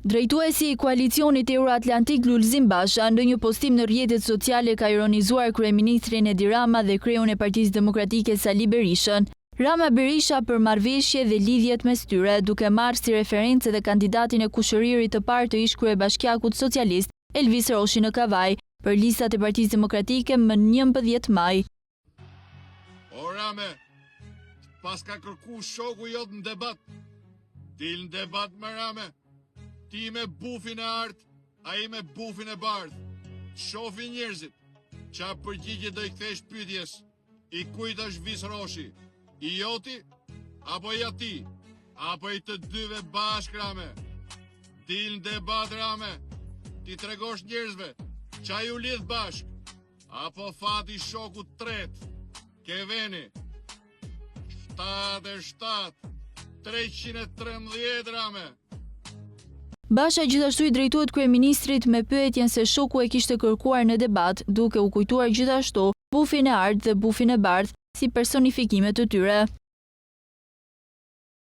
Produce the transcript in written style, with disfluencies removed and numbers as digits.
Drejtuesi i koalicionit Euroatlantik Lulzim Basha në një postim në rrjetet sociale ka ironizuar kryeministrin Edi Rama dhe kreun e Partisë Demokratike Sali Berishën, Rama Berisha për marrëveshje dhe lidhjet mes tyre, duke marrë si referencë dhe kandidatin e kushëririt të parë të ish kryebashkiakut socialist Elvis Roshi në Kavaj për listat e Partisë Demokratike më 11 maj. O Rame, pas ka kërku shoku jot në debat, dil në debat me Rame, ti me bufin e art, a i me bufin e bardh. Shofi njerëzit, qa përgjigje do i kthesh pyetjes, i kujt është Vis Roshi, i joti, apo i ati, apo i të dyve bashk Rame. Dil në debat Rame, ti tregosh njerëzve, qa ju lidh bashk, apo fati shoku tret, Keveni, 77, 313 Rame. Basha gjithashtu i drejtuat kryeministrit me pyetjen se shoku e kishte kërkuar në debat, duke u kujtuar gjithashtu bufin e art dhe bufin e bardh si personifikime të tyre.